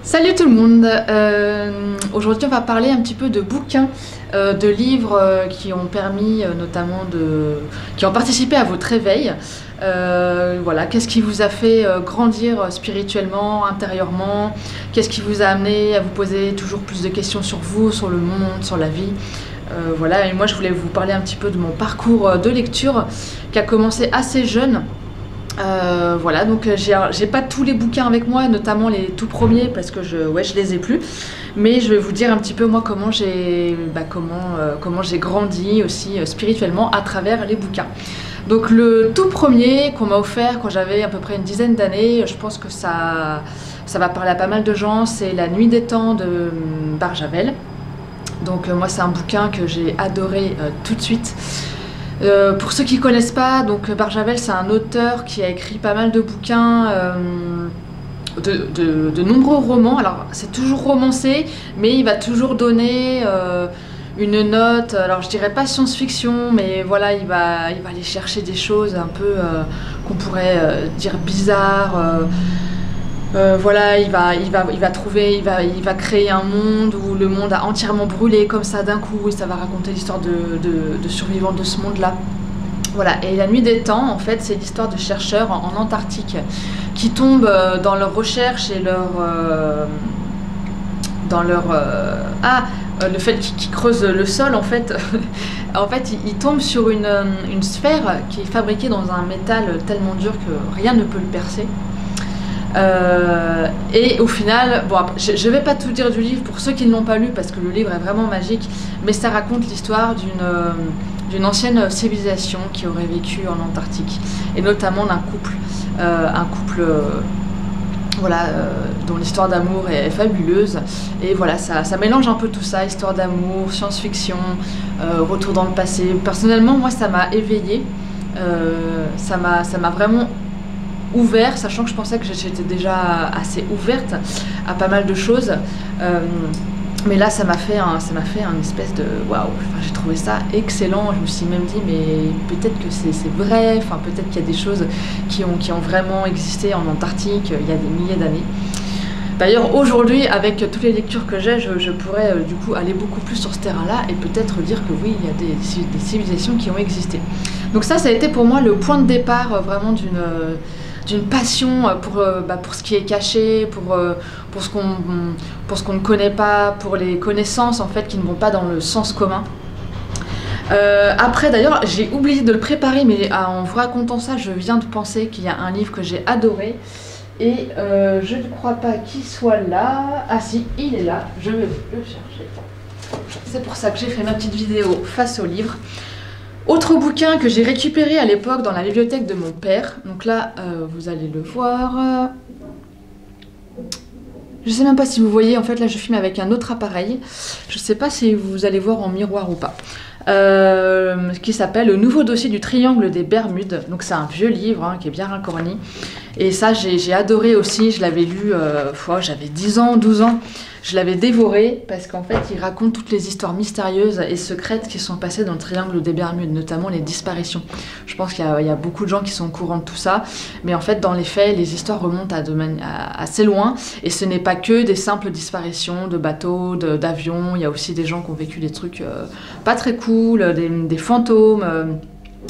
Salut tout le monde. Aujourd'hui on va parler un petit peu de bouquins, de livres qui ont permis notamment qui ont participé à votre éveil. Voilà, qu'est-ce qui vous a fait grandir spirituellement, intérieurement? Qu'est-ce qui vous a amené à vous poser toujours plus de questions sur vous, sur le monde, sur la vie? Voilà, et moi je voulais vous parler un petit peu de mon parcours de lecture qui a commencé assez jeune. Voilà, donc j'ai pas tous les bouquins avec moi, notamment les tout premiers parce que je les ai plus. Mais je vais vous dire un petit peu moi comment j'ai grandi aussi spirituellement à travers les bouquins. Donc le tout premier qu'on m'a offert quand j'avais à peu près une dizaine d'années, je pense que ça va parler à pas mal de gens, c'est La Nuit des Temps de Barjavel. Donc moi c'est un bouquin que j'ai adoré tout de suite. Pour ceux qui ne connaissent pas, donc Barjavel c'est un auteur qui a écrit pas mal de bouquins, de nombreux romans. Alors c'est toujours romancé, mais il va toujours donner une note, alors je dirais pas science-fiction, mais voilà, il va aller chercher des choses un peu qu'on pourrait dire bizarres. Voilà, il va créer un monde où le monde a entièrement brûlé comme ça d'un coup, et ça va raconter l'histoire de survivants de ce monde-là. Voilà, et La Nuit des Temps, en fait, c'est l'histoire de chercheurs en Antarctique qui tombent dans leurs recherches et le fait qu'ils creusent le sol, en fait, ils tombent sur une sphère qui est fabriquée dans un métal tellement dur que rien ne peut le percer. Et au final, bon, je vais pas tout dire du livre pour ceux qui ne l'ont pas lu parce que le livre est vraiment magique, mais ça raconte l'histoire d'une ancienne civilisation qui aurait vécu en Antarctique, et notamment d'un couple, dont l'histoire d'amour est fabuleuse. Et voilà, ça mélange un peu tout ça, histoire d'amour, science-fiction, retour dans le passé. Personnellement, moi, ça m'a éveillée, ça m'a vraiment ouvert, sachant que je pensais que j'étais déjà assez ouverte à pas mal de choses, mais là ça m'a fait un espèce de waouh. Enfin, j'ai trouvé ça excellent. Je me suis même dit mais peut-être que c'est vrai, enfin peut-être qu'il y a des choses qui ont vraiment existé en Antarctique il y a des milliers d'années. D'ailleurs aujourd'hui, avec toutes les lectures que j'ai, je pourrais du coup aller beaucoup plus sur ce terrain-là et peut-être dire que oui, il y a des civilisations qui ont existé. Donc ça a été pour moi le point de départ vraiment d'une passion pour ce qui est caché, pour ce qu'on ne connaît pas, pour les connaissances en fait qui ne vont pas dans le sens commun. Après d'ailleurs, j'ai oublié de le préparer, mais en vous racontant ça, je viens de penser qu'il y a un livre que j'ai adoré. Et je ne crois pas qu'il soit là. Ah si, il est là, je vais le chercher. C'est pour ça que j'ai fait ma petite vidéo face au livre. Autre bouquin que j'ai récupéré à l'époque dans la bibliothèque de mon père. Donc là, vous allez le voir. Je sais même pas si vous voyez, en fait là je filme avec un autre appareil. Je sais pas si vous allez voir en miroir ou pas. Qui s'appelle Le Nouveau Dossier du Triangle des Bermudes. Donc c'est un vieux livre hein, qui est bien racorni. Et ça j'ai adoré aussi, je l'avais lu, j'avais 10 ans, 12 ans. Je l'avais dévoré parce qu'en fait il raconte toutes les histoires mystérieuses et secrètes qui sont passées dans le Triangle des Bermudes, notamment les disparitions. Je pense qu'il y a beaucoup de gens qui sont au courant de tout ça, mais en fait dans les faits les histoires remontent assez loin, et ce n'est pas que des simples disparitions de bateaux, d'avions. Il y a aussi des gens qui ont vécu des trucs pas très cool, des fantômes,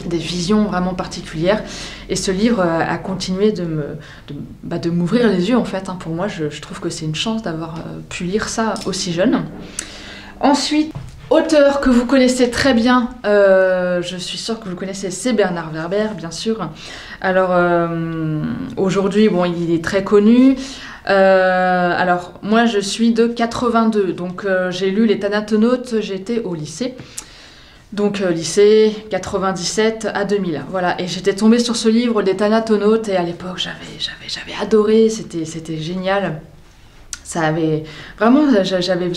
des visions vraiment particulières. Et ce livre a continué de m'ouvrir les yeux en fait. Pour moi, je trouve que c'est une chance d'avoir pu lire ça aussi jeune. Ensuite, auteur que vous connaissez très bien, je suis sûre que vous connaissez, c'est Bernard Werber, bien sûr. Alors aujourd'hui, bon, il est très connu. Alors moi je suis de 82, donc j'ai lu Les Thanatonautes, j'étais au lycée. Donc lycée 97 à 2000, voilà, et j'étais tombée sur ce livre des Thanatonautes, et à l'époque j'avais adoré, c'était génial. Ça avait vraiment, j'avais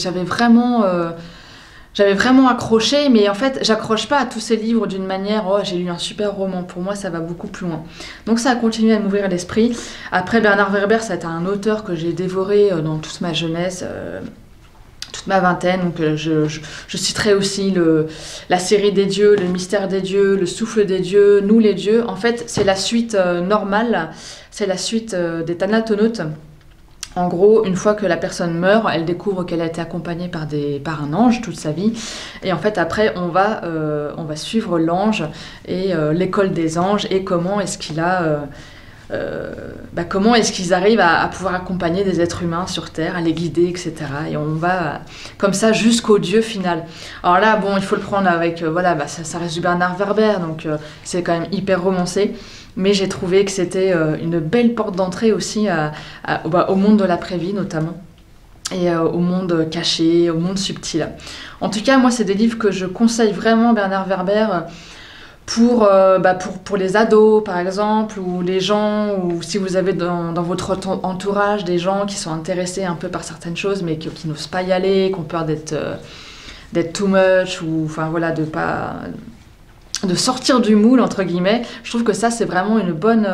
vraiment accroché, mais en fait j'accroche pas à tous ces livres d'une manière oh j'ai lu un super roman. Pour moi ça va beaucoup plus loin, donc ça a continué à m'ouvrir l'esprit. Après Bernard Werber, ça a été un auteur que j'ai dévoré dans toute ma jeunesse, toute ma vingtaine. Donc je citerai aussi la série des dieux, le mystère des dieux, le souffle des dieux, nous les dieux. En fait c'est la suite normale, c'est la suite des Thanatonautes. En gros, une fois que la personne meurt, elle découvre qu'elle a été accompagnée par un ange toute sa vie. Et en fait, après, on va suivre l'ange et l'école des anges et comment est-ce comment est-ce qu'ils arrivent à pouvoir accompagner des êtres humains sur Terre, à les guider, etc. Et on va comme ça jusqu'au Dieu final. Alors là, bon, il faut le prendre avec... ça reste du Bernard Werber, donc c'est quand même hyper romancé. Mais j'ai trouvé que c'était une belle porte d'entrée aussi au monde de l'après-vie notamment, et au monde caché, au monde subtil. En tout cas, moi, c'est des livres que je conseille vraiment, Bernard Werber, pour les ados, par exemple, ou les gens, ou si vous avez dans votre entourage des gens qui sont intéressés un peu par certaines choses, mais qui n'osent pas y aller, qui ont peur d'être too much, ou enfin voilà, de sortir du moule, entre guillemets. Je trouve que ça, c'est vraiment une bonne...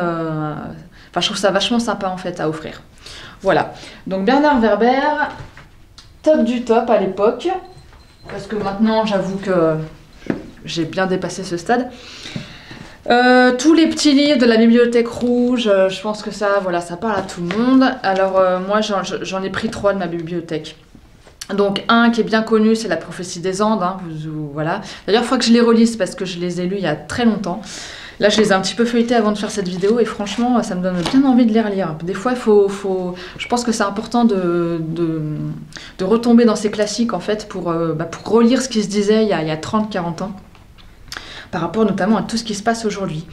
je trouve ça vachement sympa, en fait, à offrir. Voilà. Donc, Bernard Werber, top du top à l'époque. Parce que maintenant, j'avoue que j'ai bien dépassé ce stade. Tous les petits livres de la Bibliothèque Rouge, je pense que ça, voilà, ça parle à tout le monde. Alors, moi, j'en ai pris 3 de ma bibliothèque. Donc un qui est bien connu, c'est La prophétie des Andes, hein, voilà. D'ailleurs, il faut que je les relise parce que je les ai lus il y a très longtemps. Là, je les ai un petit peu feuilletés avant de faire cette vidéo et franchement, ça me donne bien envie de les relire. Des fois, je pense que c'est important de retomber dans ces classiques en fait pour relire ce qui se disait il y a 30-40 ans. Par rapport notamment à tout ce qui se passe aujourd'hui.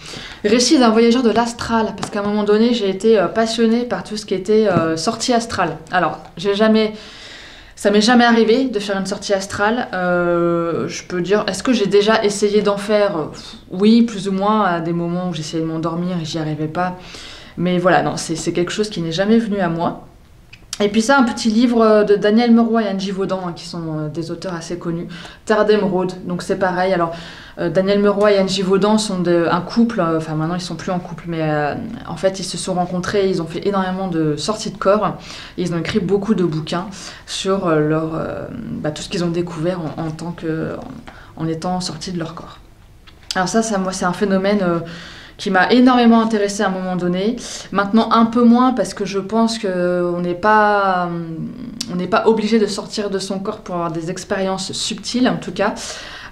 Récit d'un voyageur de l'astral, parce qu'à un moment donné, j'ai été passionnée par tout ce qui était sortie astrale. Alors, ça m'est jamais arrivé de faire une sortie astrale. Je peux dire, est-ce que j'ai déjà essayé d'en faire? Oui, plus ou moins, à des moments où j'essayais de m'endormir et j'y arrivais pas. Mais voilà, non, c'est quelque chose qui n'est jamais venu à moi. Et puis ça, un petit livre de Daniel Meroy et Angie Vaudan, hein, qui sont des auteurs assez connus, Terre d'Émeraude. Donc c'est pareil. Alors Daniel Meroy et Angie Vaudan sont un couple, enfin maintenant ils sont plus en couple, mais en fait ils se sont rencontrés, ils ont fait énormément de sorties de corps, et ils ont écrit beaucoup de bouquins sur tout ce qu'ils ont découvert en étant sortis de leur corps. Alors ça moi c'est un phénomène qui m'a énormément intéressée à un moment donné. Maintenant un peu moins parce que je pense qu'on n'est pas obligé de sortir de son corps pour avoir des expériences subtiles en tout cas.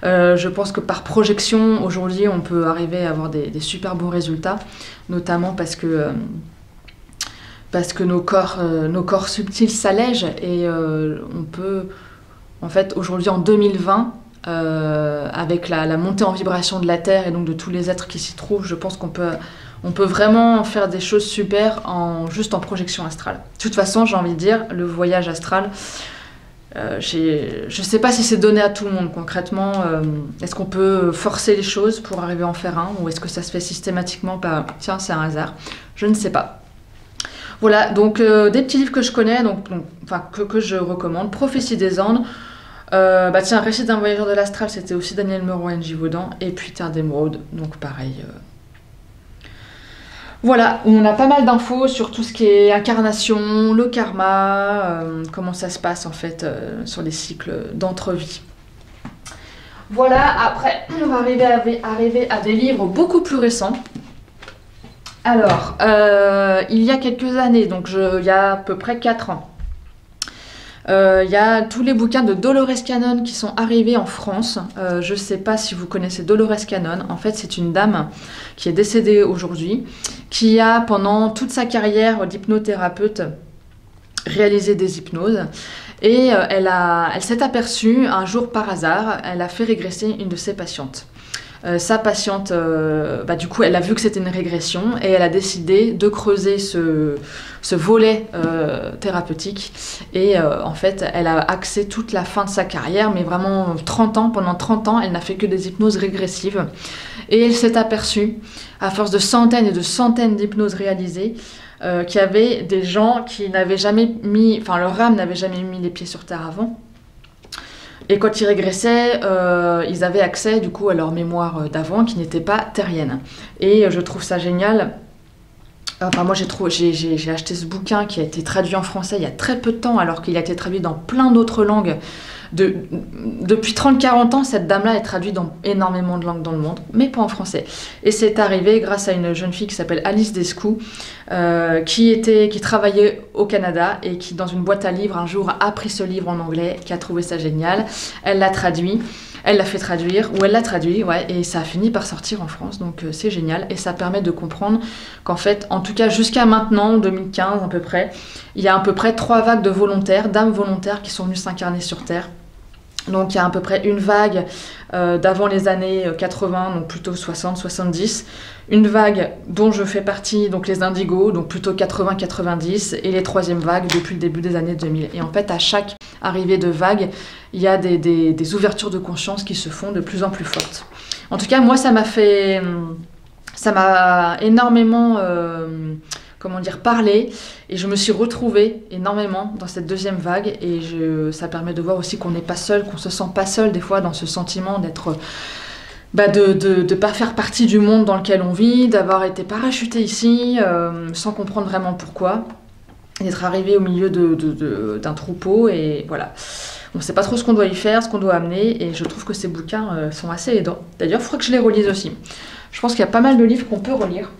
Je pense que par projection aujourd'hui on peut arriver à avoir des super bons résultats, notamment parce que nos corps subtils s'allègent et on peut en fait aujourd'hui en 2020 avec la montée en vibration de la Terre et donc de tous les êtres qui s'y trouvent, je pense qu'on peut vraiment faire des choses super juste en projection astrale. De toute façon, j'ai envie de dire, le voyage astral, je sais pas si c'est donné à tout le monde concrètement. Est-ce qu'on peut forcer les choses pour arriver à en faire un, ou est-ce que ça se fait systématiquement par tiens, c'est un hasard? Je ne sais pas. Voilà, donc des petits livres que je connais, que je recommande. Prophétie des Andes. Récit d'un voyageur de l'astral, c'était aussi Daniel Meroy et Angie Vaudan, et puis Terre d'Émeraude, donc pareil. Voilà, on a pas mal d'infos sur tout ce qui est incarnation, le karma, comment ça se passe en fait sur les cycles d'entre-vie. Voilà, après on va arriver à des livres beaucoup plus récents. Alors, il y a quelques années, donc il y a à peu près 4 ans, il y a tous les bouquins de Dolores Cannon qui sont arrivés en France. Je ne sais pas si vous connaissez Dolores Cannon. En fait, c'est une dame qui est décédée aujourd'hui, qui a, pendant toute sa carrière d'hypnothérapeute, réalisé des hypnoses. Et elle s'est aperçue, un jour par hasard, elle a fait régresser une de ses patientes. Sa patiente, du coup, elle a vu que c'était une régression et elle a décidé de creuser ce volet thérapeutique. Et en fait, elle a axé toute la fin de sa carrière, mais vraiment 30 ans, pendant 30 ans, elle n'a fait que des hypnoses régressives. Et elle s'est aperçue, à force de centaines et de centaines d'hypnoses réalisées, qu'il y avait des gens qui n'avaient jamais leur âme n'avait jamais mis les pieds sur terre avant. Et quand ils régressaient, ils avaient accès du coup à leur mémoire d'avant qui n'était pas terrienne. Et je trouve ça génial Enfin, moi, j'ai acheté ce bouquin qui a été traduit en français il y a très peu de temps, alors qu'il a été traduit dans plein d'autres langues. Depuis 30-40 ans, cette dame-là est traduite dans énormément de langues dans le monde, mais pas en français. Et c'est arrivé grâce à une jeune fille qui s'appelle Alice Descou, qui travaillait au Canada et qui, dans une boîte à livres, un jour a pris ce livre en anglais, qui a trouvé ça génial. Elle l'a traduit. Elle l'a fait traduire, ou elle l'a traduit, ouais, et ça a fini par sortir en France, donc c'est génial. Et ça permet de comprendre qu'en fait, en tout cas jusqu'à maintenant, 2015 à peu près, il y a à peu près 3 vagues de volontaires, d'âmes volontaires qui sont venues s'incarner sur Terre. Donc il y a à peu près une vague d'avant les années 80, donc plutôt 60-70, une vague dont je fais partie, donc les indigos, donc plutôt 80-90, et les 3e vagues depuis le début des années 2000. Et en fait, à chaque arrivée de vague, il y a des ouvertures de conscience qui se font de plus en plus fortes. En tout cas, moi, ça m'a énormément parlé, et je me suis retrouvée énormément dans cette 2e vague, et ça permet de voir aussi qu'on n'est pas seul, qu'on se sent pas seul des fois dans ce sentiment d'être... de pas faire partie du monde dans lequel on vit, d'avoir été parachuté ici, sans comprendre vraiment pourquoi, d'être arrivé au milieu d'un troupeau, et voilà. On ne sait pas trop ce qu'on doit y faire, ce qu'on doit amener, et je trouve que ces bouquins sont assez aidants. D'ailleurs, il faudrait que je les relise aussi. Je pense qu'il y a pas mal de livres qu'on peut relire.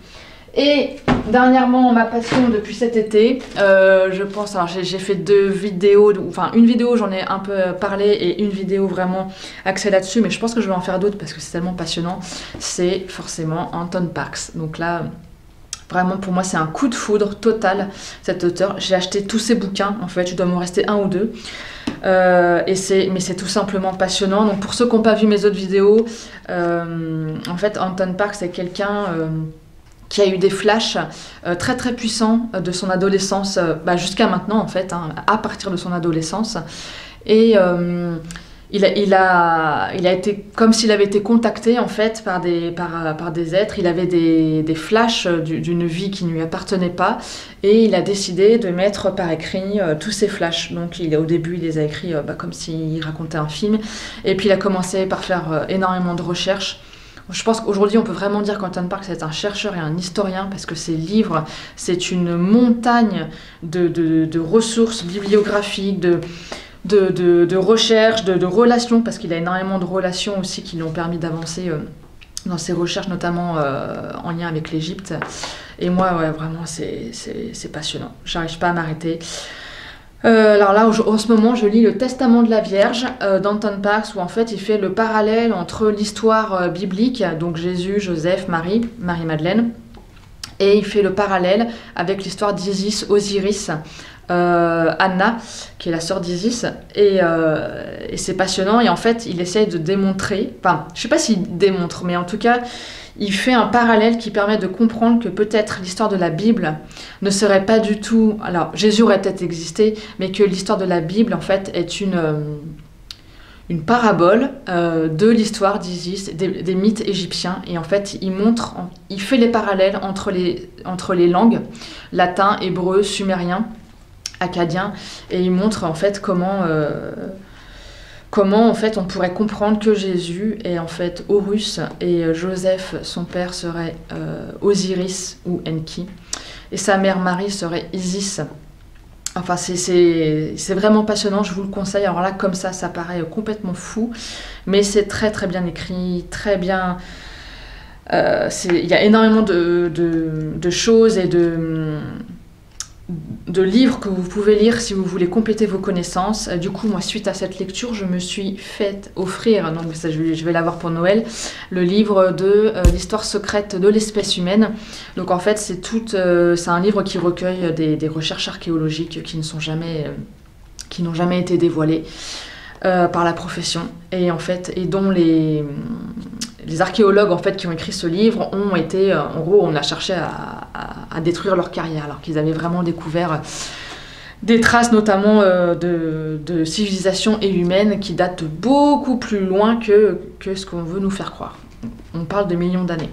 Et dernièrement, ma passion depuis cet été, je pense, alors j'ai fait 2 vidéos, enfin une vidéo j'en ai un peu parlé et une vidéo vraiment axée là-dessus, mais je pense que je vais en faire d'autres parce que c'est tellement passionnant, c'est forcément Anton Parks. Donc là, vraiment pour moi c'est un coup de foudre total, cet auteur. J'ai acheté tous ses bouquins, en fait, il doit m'en rester 1 ou 2. Mais c'est tout simplement passionnant. Donc pour ceux qui n'ont pas vu mes autres vidéos, en fait Anton Parks c'est quelqu'un... qui a eu des flashs très très puissants de son adolescence jusqu'à maintenant en fait, hein, à partir de son adolescence. Et il a été comme s'il avait été contacté en fait par des êtres. Il avait des flashs d'une vie qui ne lui appartenait pas, et il a décidé de mettre par écrit tous ces flashs. Donc au début il les a écrits comme s'il racontait un film, et puis il a commencé par faire énormément de recherches. Je pense qu'aujourd'hui, on peut vraiment dire qu'Anton Parks est un chercheur et un historien, parce que ses livres, c'est une montagne de ressources bibliographiques, de recherches, de relations, parce qu'il a énormément de relations aussi qui lui ont permis d'avancer dans ses recherches, notamment en lien avec l'Égypte. Et moi, ouais, vraiment, c'est passionnant. J'arrive pas à m'arrêter. Alors là, en ce moment, je lis le Testament de la Vierge d'Anton Parks, où en fait, il fait le parallèle entre l'histoire biblique, donc Jésus, Joseph, Marie-Madeleine, et il fait le parallèle avec l'histoire d'Isis, Osiris, Anna, qui est la sœur d'Isis, et c'est passionnant. Et en fait, il essaye de démontrer, enfin, je sais pas s'il démontre, mais en tout cas, il fait un parallèle qui permet de comprendre que peut-être l'histoire de la Bible ne serait pas du tout... Alors, Jésus aurait peut-être existé, mais que l'histoire de la Bible, en fait, est une parabole de l'histoire d'Isis, des mythes égyptiens. Et en fait, il fait les parallèles entre les langues, latin, hébreu, sumérien, akkadien, et il montre en fait comment en fait on pourrait comprendre que Jésus est en fait Horus, et Joseph, son père, serait Osiris ou Enki, et sa mère Marie serait Isis. Enfin, c'est vraiment passionnant, je vous le conseille. Alors là, comme ça paraît complètement fou, mais c'est très très bien écrit, très bien... il y a énormément de choses et de livres que vous pouvez lire si vous voulez compléter vos connaissances. Du coup, moi, suite à cette lecture, je me suis fait offrir, donc ça, je vais l'avoir pour Noël, le livre de l'histoire secrète de l'espèce humaine. Donc en fait, c'est un livre qui recueille des recherches archéologiques qui n'ont jamais été dévoilées par la profession, et en fait, et dont les archéologues en fait qui ont écrit ce livre ont été, en gros, on a cherché à détruire leur carrière, alors qu'ils avaient vraiment découvert des traces notamment de civilisation et humaine qui datent beaucoup plus loin que ce qu'on veut nous faire croire. On parle de millions d'années.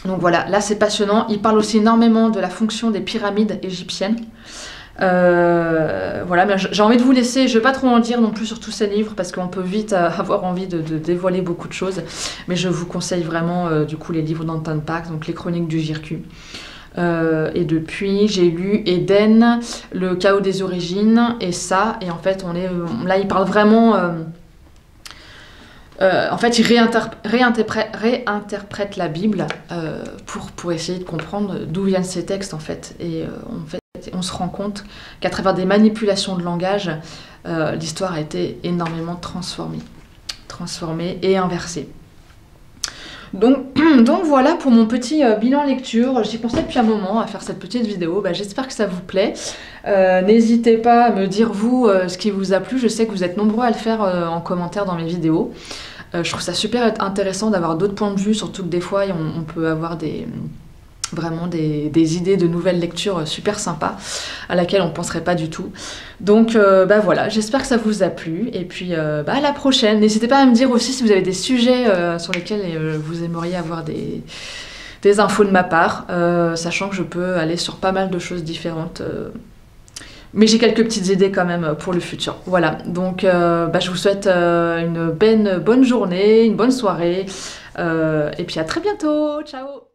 Donc voilà, là c'est passionnant. Il parle aussi énormément de la fonction des pyramides égyptiennes. Voilà, mais j'ai envie de vous laisser, je ne vais pas trop en dire non plus sur tous ces livres parce qu'on peut vite avoir envie de dévoiler beaucoup de choses, mais je vous conseille vraiment du coup les livres d'Anton Parks, donc les Chroniques du Jirku, Et depuis, j'ai lu Éden, Le chaos des origines, et ça. Et en fait, là, il parle vraiment... en fait, il réinterprète la Bible pour essayer de comprendre d'où viennent ces textes, en fait. Et en fait, on se rend compte qu'à travers des manipulations de langage, l'histoire a été énormément transformée et inversée. Donc voilà pour mon petit bilan lecture. J'y pensais depuis un moment à faire cette petite vidéo. J'espère que ça vous plaît. N'hésitez pas à me dire vous ce qui vous a plu. Je sais que vous êtes nombreux à le faire en commentaire dans mes vidéos. Je trouve ça super intéressant d'avoir d'autres points de vue, surtout que des fois on peut avoir vraiment des idées de nouvelles lectures super sympas à laquelle on ne penserait pas du tout. Donc voilà, j'espère que ça vous a plu et puis à la prochaine. N'hésitez pas à me dire aussi si vous avez des sujets sur lesquels vous aimeriez avoir des infos de ma part, sachant que je peux aller sur pas mal de choses différentes. Mais j'ai quelques petites idées quand même pour le futur. Voilà, donc je vous souhaite une bonne journée, une bonne soirée, et puis à très bientôt, ciao!